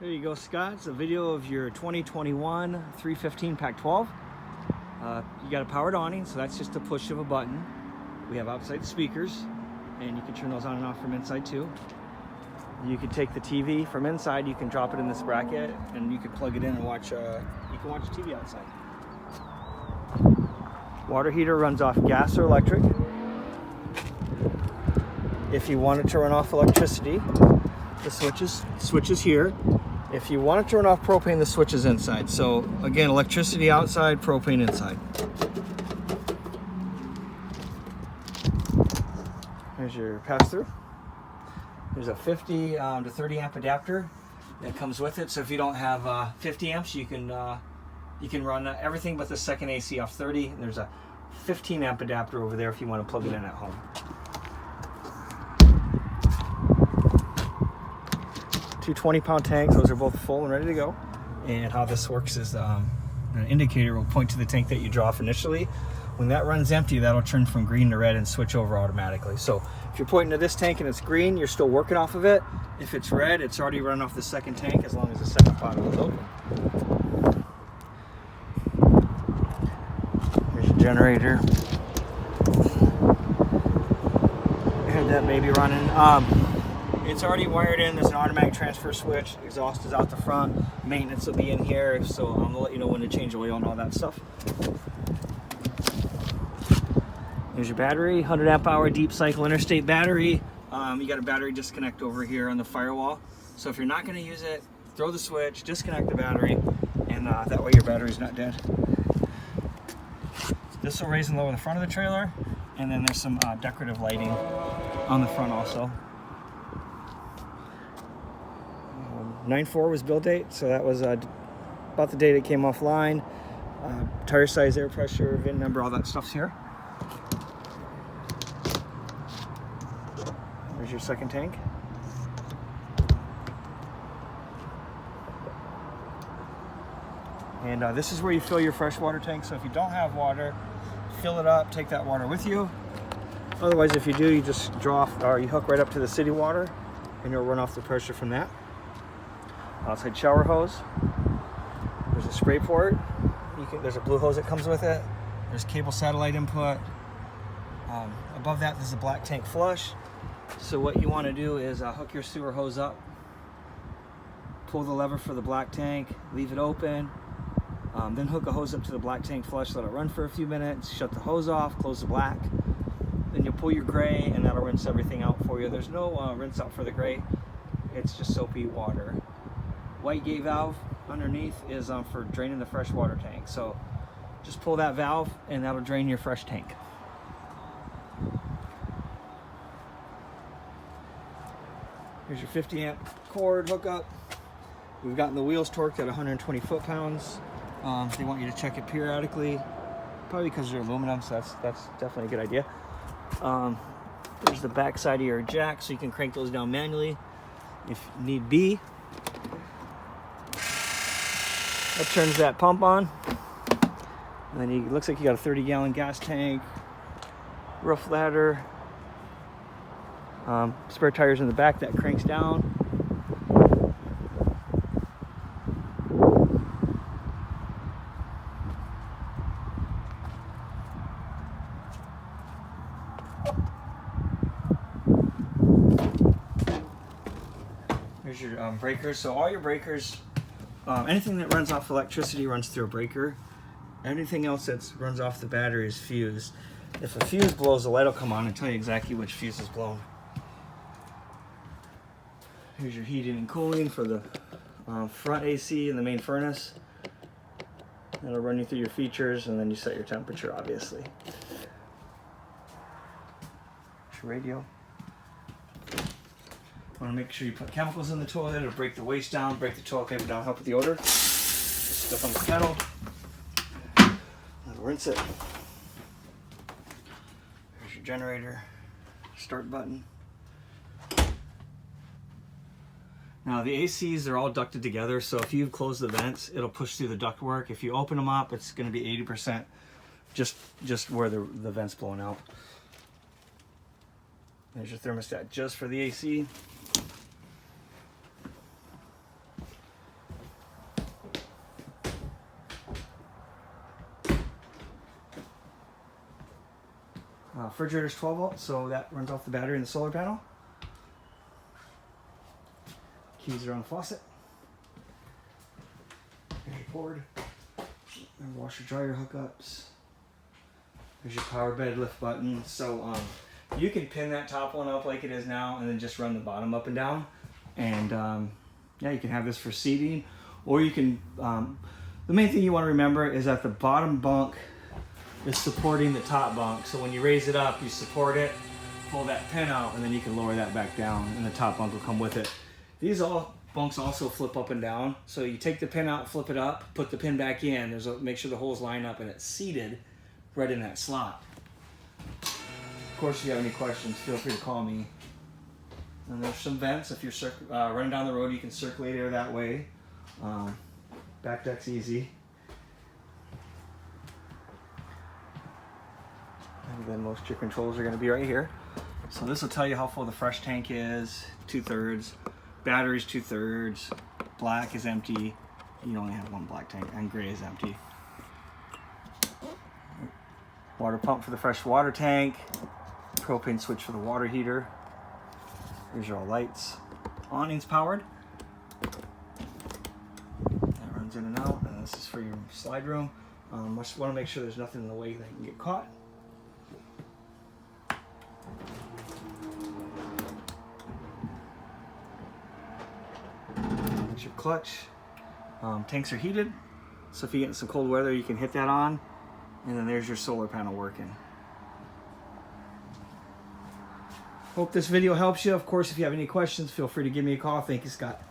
There you go, Scott. It's a video of your 2021 315 Pac-12. You got a powered awning, so that's just a push of a button. We have outside speakers, and you can turn those on and off from inside too. You can take the TV from inside, you can drop it in this bracket, and you can plug it in and watch. You can watch TV outside. Water heater runs off gas or electric. If you want it to run off electricity, the switch is here. If you want it to run off propane, the switch is inside. So again, electricity outside, propane inside. Here's your pass-through. There's a 50 to 30 amp adapter that comes with it. So if you don't have 50 amps, you can run everything but the second AC off 30. And there's a 15 amp adapter over there if you want to plug it in at home. 2 20-pound tanks, those are both full and ready to go. And how this works is an indicator will point to the tank that you draw off initially. When that runs empty, that'll turn from green to red and switch over automatically. So if you're pointing to this tank and it's green, you're still working off of it. If it's red, it's already running off the second tank as long as the second bottle is open. Here's your generator. Had that baby running. It's already wired in. There's an automatic transfer switch. Exhaust is out the front. Maintenance will be in here, so I'll let you know when to change oil and all that stuff. Here's your battery, 100 amp hour deep cycle interstate battery. You got a battery disconnect over here on the firewall. So if you're not going to use it, throw the switch, disconnect the battery, and that way your battery's not dead. This will raise and lower the front of the trailer, and then there's some decorative lighting on the front also. 9/4 was build date, so that was about the date it came offline. Tire size, air pressure, VIN number, all that stuff's here. There's your second tank. And this is where you fill your freshwater tank. So if you don't have water, fill it up, take that water with you. Otherwise, if you do, you just draw off, or you hook right up to the city water, and you'll run off the pressure from that. Outside shower hose. There's a spray port. There's a blue hose that comes with it. There's cable satellite input. Above that, there's a black tank flush. So what you want to do is hook your sewer hose up, pull the lever for the black tank, leave it open, then hook a hose up to the black tank flush, let it run for a few minutes, shut the hose off, close the black. Then you'll pull your gray, and that'll rinse everything out for you. There's no rinse out for the gray. It's just soapy water. White gate valve underneath is for draining the fresh water tank. So just pull that valve and that'll drain your fresh tank. Here's your 50 amp cord hookup. We've gotten the wheels torqued at 120 foot-pounds. They want you to check it periodically, probably because they're aluminum, so that's definitely a good idea. There's the back side of your jack, so you can crank those down manually if need be. That turns that pump on, and then it looks like you got a 30-gallon gas tank, roof ladder, spare tires in the back that cranks down. Here's your breakers. So all your breakers, anything that runs off electricity runs through a breaker. Anything else that runs off the battery is fused. If a fuse blows, the light will come on and tell you exactly which fuse is blown. Here's your heating and cooling for the front AC and the main furnace. That'll run you through your features, and then you set your temperature, obviously. Here's your radio. Want to make sure you put chemicals in the toilet. It'll break the waste down, break the toilet paper down, help with the odor. Just stuff on the kettle. That'll rinse it. Here's your generator. Start button. Now the ACs, they're all ducted together, so if you close the vents, it'll push through the ductwork. If you open them up, it's going to be 80% just where the vent's blowing out. There's your thermostat just for the AC. Refrigerator's 12 volt, so that runs off the battery in the solar panel. Keys are on the faucet. There's your cord. And washer dryer hookups. There's your power bed lift button. So you can pin that top one up like it is now and then just run the bottom up and down. And yeah, you can have this for seating, or you can, the main thing you want to remember is that the bottom bunk is supporting the top bunk. So when you raise it up, you support it, pull that pin out, and then you can lower that back down and the top bunk will come with it. These bunks also flip up and down. So you take the pin out, flip it up, put the pin back in. Make sure the holes line up and it's seated right in that slot. Of course, if you have any questions, feel free to call me. And there's some vents. If you're running down the road, you can circulate air that way. Back deck's easy. And then most of your controls are going to be right here. So this will tell you how full the fresh tank is, 2/3. Battery's 2/3. Black is empty. You only have one black tank, and gray is empty. Water pump for the fresh water tank. Propane switch for the water heater. Here's your lights. Awning's powered. That runs in and out, and this is for your slide room. Just want to make sure there's nothing in the way that can get caught. There's your clutch. Tanks are heated, so if you get in some cold weather, you can hit that on. And then there's your solar panel working. Hope this video helps you. Of course, if you have any questions, feel free to give me a call. Thank you, Scott.